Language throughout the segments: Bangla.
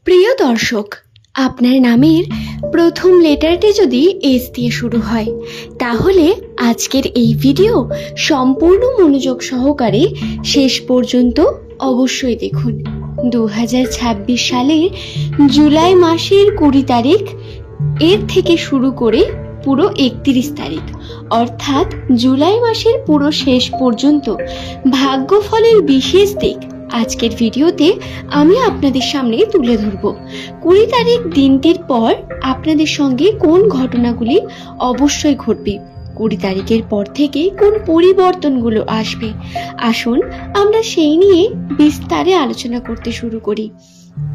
প্রিয় দর্শক, আপনার নামের প্রথম লেটারটি যদি এস দিয়ে শুরু হয় তাহলে আজকের এই ভিডিও সম্পূর্ণ মনোযোগ সহকারে শেষ পর্যন্ত অবশ্যই দেখুন। 2026 সালের জুলাই মাসের 20 তারিখ এর থেকে শুরু করে পুরো 31 তারিখ অর্থাৎ জুলাই মাসের পুরো শেষ পর্যন্ত ভাগ্যফলের বিশেষ দিক আজকের ভিডিওতে আমি আপনাদের সামনে তুলে ধরব। 20 তারিখ দিনটির পর আপনাদের সঙ্গে কোন ঘটনাগুলি অবশ্যই ঘটবে, 20 তারিখের পর থেকে কোন পরিবর্তনগুলো আসবে, আসুন আমরা সেই নিয়ে বিস্তারে আলোচনা করতে শুরু করি।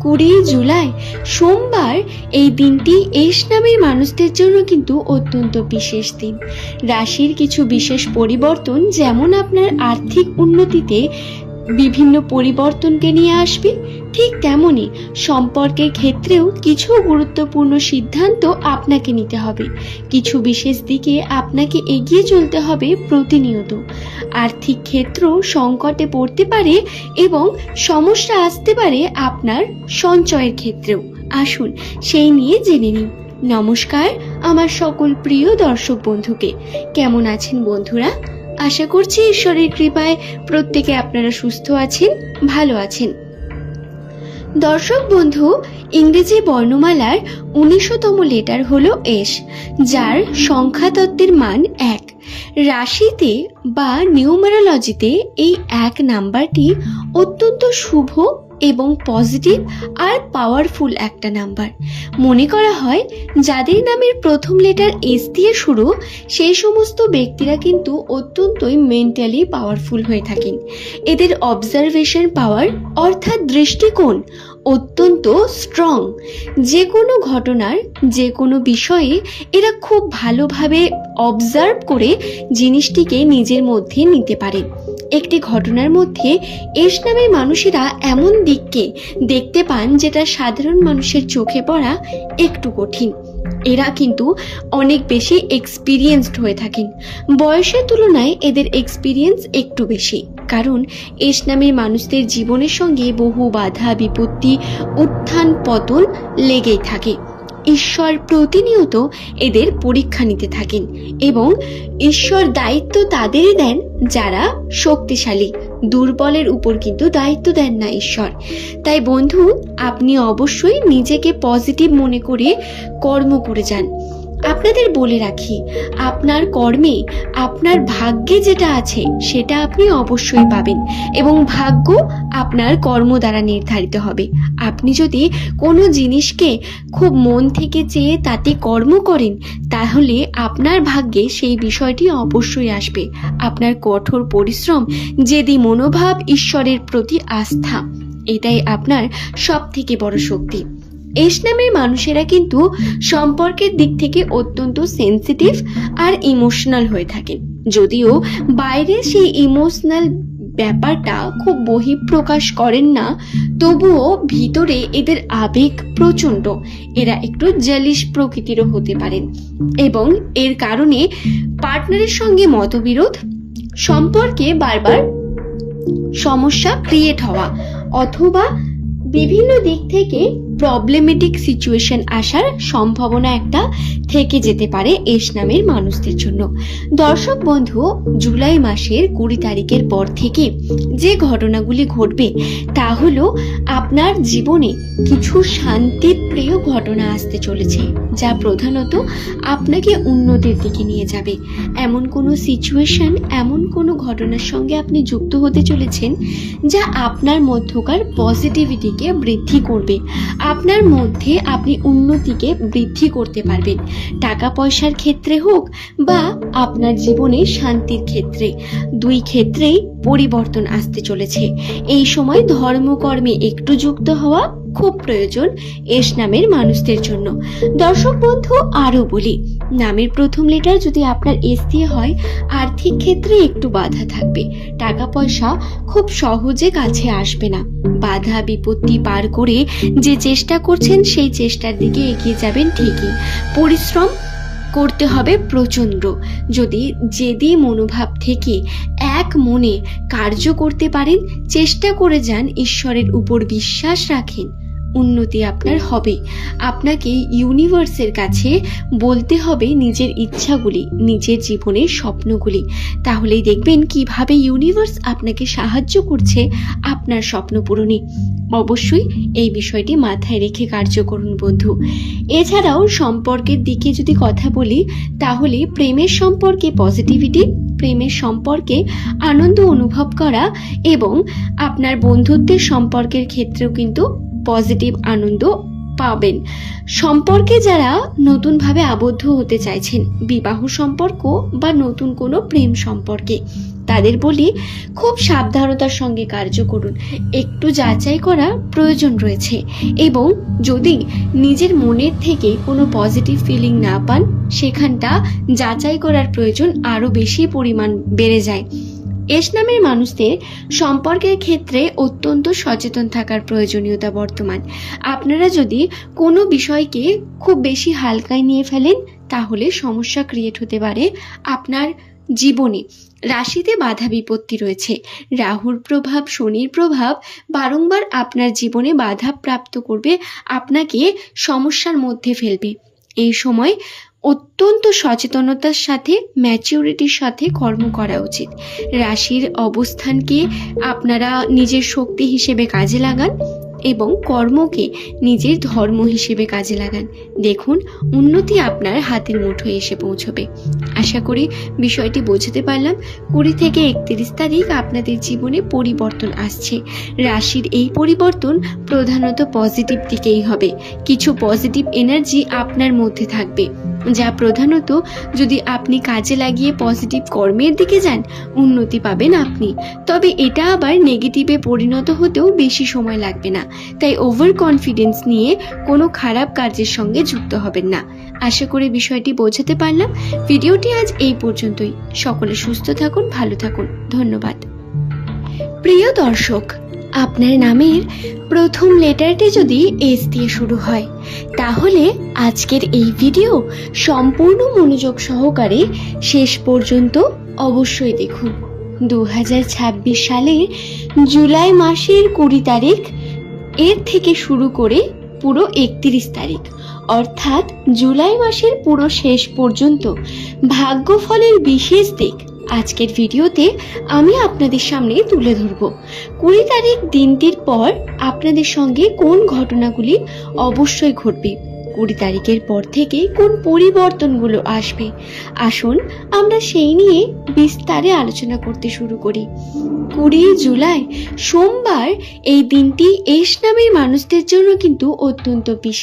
20 জুলাই সোমবার এই দিনটি এস নামের মানুষদের জন্য কিন্তু অত্যন্ত বিশেষ দিন। রাশির কিছু বিশেষ পরিবর্তন যেমন আপনার আর্থিক উন্নতিতে বিভিন্ন পরিবর্তনকে নিয়ে আসবে, ঠিক তেমনি সম্পর্কের ক্ষেত্রেও কিছু গুরুত্বপূর্ণ সিদ্ধান্ত আপনাকে নিতে হবে। কিছু বিশেষ দিকে আপনাকে এগিয়ে চলতে হবে প্রতিনিয়ত। আর্থিক ক্ষেত্র সংকটে পড়তে পারে এবং সমস্যা আসতে পারে আপনার সঞ্চয়ের ক্ষেত্রেও। আসুন সেই নিয়ে জেনে নিই। নমস্কার আমার সকল প্রিয় দর্শক বন্ধুকে, কেমন আছেন বন্ধুরা? আশা করছি ঈশ্বরের কৃপায় প্রত্যেকে আপনারা সুস্থ আছেন, ভালো আছেন। দর্শক বন্ধু, ইংরেজি বর্ণমালার 19তম লেটার হলো এস, যার সংখ্যাতত্ত্বের মান 1। রাশিতে বা নিউমারোলজিতে এই 1 নাম্বারটি অত্যন্ত শুভ এবং পজিটিভ আর পাওয়ারফুল একটা নাম্বার। মনে করা হয় যাদের নামের প্রথম লেটার এস দিয়ে শুরু সেই সমস্ত ব্যক্তিরা কিন্তু অত্যন্তই মেন্টালি পাওয়ারফুল হয়ে থাকেন। এদের অবজারভেশন পাওয়ার অর্থাৎ দৃষ্টিকোণ অত্যন্ত স্ট্রং। যে কোনো ঘটনার যে কোনো বিষয়ে এরা খুব ভালোভাবে অবজার্ভ করে জিনিসটিকে নিজের মধ্যে নিতে পারে। একটি ঘটনার মধ্যে এস নামের মানুষেরা এমন দিককে দেখতে পান যেটা সাধারণ মানুষের চোখে পড়া একটু কঠিন। এরা কিন্তু অনেক বেশি এক্সপিরিয়েন্সড হয়ে থাকেন। বয়সের তুলনায় এদের এক্সপিরিয়েন্স একটু বেশি, কারণ এস নামের মানুষদের জীবনের সঙ্গে বহু বাধা বিপত্তি উত্থান পতন লেগেই থাকে। ঈশ্বর প্রতিনিয়ত এদের পরীক্ষা নিতে থাকেন এবং ঈশ্বর দায়িত্ব তাদেরই দেন যারা শক্তিশালী। দুর্বলের উপর কিন্তু দায়িত্ব দেন না ঈশ্বর। তাই বন্ধু, আপনি অবশ্যই নিজেকে পজিটিভ মনে করে কর্ম করে যান। আপনাদের বলে রাখি, আপনার কর্মে আপনার ভাগ্যে যেটা আছে সেটা আপনি অবশ্যই পাবেন এবং ভাগ্য আপনার কর্ম দ্বারা নির্ধারিত হবে। আপনি যদি কোনো জিনিসকে খুব মন থেকে চেয়ে তাতে কর্ম করেন তাহলে আপনার ভাগ্যে সেই বিষয়টি অবশ্যই আসবে। আপনার কঠোর পরিশ্রম, জেদি মনোভাব, ঈশ্বরের প্রতি আস্থা, এটাই আপনার সবথেকে বড় শক্তি। এস নামের মানুষেরা কিন্তু সম্পর্কের দিক থেকে অত্যন্ত সেন্সিটিভ আর ইমোশনাল হয়ে থাকেন। যদিও বাইরে সেই ইমোশনাল ব্যাপারটা খুব বহিঃপ্রকাশ করেন না, তবুও ভিতরে এদের আবেগ প্রচণ্ড। এরা একটু জেলিশ প্রকৃতিরও হতে পারেন এবং এর কারণে পার্টনারের সঙ্গে মতবিরোধ, সম্পর্কে বারবার সমস্যা ক্রিয়েট হওয়া অথবা বিভিন্ন দিক থেকে প্রবলেমেটিক সিচুয়েশন আসার সম্ভাবনা একটা থেকে যেতে পারে এস নামের মানুষদের জন্য। দর্শক বন্ধু, জুলাই মাসের 20 তারিখের পর থেকে যে ঘটনাগুলি ঘটবে তা হলো আপনার জীবনে কিছু শান্তিপ্রিয় ঘটনা আসতে চলেছে, যা প্রধানত আপনাকে উন্নতির দিকে নিয়ে যাবে। এমন কোনো সিচুয়েশন, এমন কোনো ঘটনার সঙ্গে আপনি যুক্ত হতে চলেছেন যা আপনার মধ্যকার পজিটিভিটিকে বৃদ্ধি করবে। আপনার মধ্যে আপনি উন্নতিকে বৃদ্ধি করতে পারবেন, টাকা পয়সার ক্ষেত্রে হোক বা আপনার জীবনে শান্তির ক্ষেত্রে, দুই ক্ষেত্রেই পরিবর্তন আসতে চলেছে। এই সময় ধর্মকর্মে একটু যুক্ত হওয়া খুব প্রয়োজন এস নামের মানুষদের জন্য। দর্শক বন্ধু, আরো বলি, নামের প্রথম লেটার যদি আপনার এস দিয়ে হয় আর্থিক ক্ষেত্রে একটু বাধা থাকবে। টাকা পয়সা খুব সহজে কাছে আসবে না। বাধা বিপত্তি পার করে যে চেষ্টা করছেন সেই চেষ্টার দিকে এগিয়ে যাবেন ঠিকই। পরিশ্রম করতে হবে প্রচণ্ড। যদি জেদি মনোভাব থেকে এক মনে কার্য করতে পারেন, চেষ্টা করে যান, ঈশ্বরের উপর বিশ্বাস রাখেন, উন্নতি আপনার হবে। আপনাকে ইউনিভার্সের কাছে বলতে হবে নিজের ইচ্ছাগুলি, নিজের জীবনের স্বপ্নগুলি। তাহলেই দেখবেন কিভাবে ইউনিভার্স আপনাকে সাহায্য করছে আপনার স্বপ্ন পূরণে। অবশ্যই এই বিষয়টি মাথায় রেখে কার্য করুন বন্ধু। এছাড়াও সম্পর্কের দিকে যদি কথা বলি, তাহলে প্রেমের সম্পর্কে পজিটিভিটি, প্রেমের সম্পর্কে আনন্দ অনুভব করা এবং আপনার বন্ধুত্বের সম্পর্কের ক্ষেত্রেও কিন্তু পজিটিভ আনন্দ পাবেন। সম্পর্কে যারা নতুনভাবে আবদ্ধ হতে চাইছেন, বিবাহ সম্পর্ক বা নতুন কোনো প্রেম সম্পর্কে, তাদের বলি খুব সাবধানতার সঙ্গে কার্য করুন। একটু যাচাই করা প্রয়োজন রয়েছে এবং যদি নিজের মনের থেকে কোনো পজিটিভ ফিলিং না পান, সেখানটা যাচাই করার প্রয়োজন আরও বেশি পরিমাণ বেড়ে যায়। এস নামের মানুষদের সম্পর্কের ক্ষেত্রে অত্যন্ত সচেতন থাকার প্রয়োজনীয়তা বর্তমান। আপনারা যদি কোনো বিষয়কে খুব বেশি হালকায় নিয়ে ফেলেন, তাহলে সমস্যা ক্রিয়েট হতে পারে আপনার জীবনে। রাশিতে বাধা বিপত্তি রয়েছে, রাহুর প্রভাব, শনির প্রভাব বারংবার আপনার জীবনে বাধা প্রাপ্ত করবে, আপনাকে সমস্যার মধ্যে ফেলবে। এই সময় অত্যন্ত সচেতনতার সাথে, ম্যাচিউরিটির সাথে কর্ম করা উচিত। রাশির অবস্থানকে আপনারা নিজের শক্তি হিসেবে কাজে লাগান এবং কর্মকে নিজের ধর্ম হিসেবে কাজে লাগান। দেখুন উন্নতি আপনার হাতের মুঠোয় এসে পৌঁছবে। আশা করি বিষয়টি বোঝাতে পারলাম। 20 থেকে 31 তারিখ আপনাদের জীবনে পরিবর্তন আসছে। রাশির এই পরিবর্তন প্রধানত পজিটিভ দিকেই হবে। কিছু পজিটিভ এনার্জি আপনার মধ্যে থাকবে, যা প্রধানত যদি আপনি কাজে লাগিয়ে পজিটিভ কর্মের দিকে যান, উন্নতি পাবেন আপনি। তবে এটা আবার নেগেটিভে পরিণত হতেও বেশি সময় লাগবে না। তাই ওভার কনফিডেন্স নিয়ে কোনো খারাপ কাজের সঙ্গে যুক্ত হবেন না। আশা করি বিষয়টি বোঝাতে পারলাম। ভিডিওটি আজ এই পর্যন্তই। সকলে সুস্থ থাকুন, ভালো থাকুন। ধন্যবাদ। প্রিয় দর্শক, আপনার নামের প্রথম লেটারটি যদি এস দিয়ে শুরু হয়, তাহলে আজকের এই ভিডিও সম্পূর্ণ মনোযোগ সহকারে শেষ পর্যন্ত অবশ্যই দেখুন। 2026 সালের জুলাই মাসের 20 তারিখ এর থেকে শুরু করে পুরো 31 তারিখ, অর্থাৎ জুলাই মাসের পুরো শেষ পর্যন্ত ভাগ্যফলের বিশেষ দিক আজকের ভিডিওতে আমি আপনাদের সামনে তুলে ধরব। 20 তারিখ দিনটির পর আপনাদের সঙ্গে কোন ঘটনাগুলি অবশ্যই ঘটবে, 20 তারিখের পর থেকে কোন পরিবর্তনগুলো আসবে, আসুন আমরা সেই নিয়ে বিস্তারে আলোচনা করতে শুরু করি। 20 জুলাই সোমবার এই দিনটি এস নামের মানুষদের জন্য কিন্তু অত্যন্ত বিশেষ।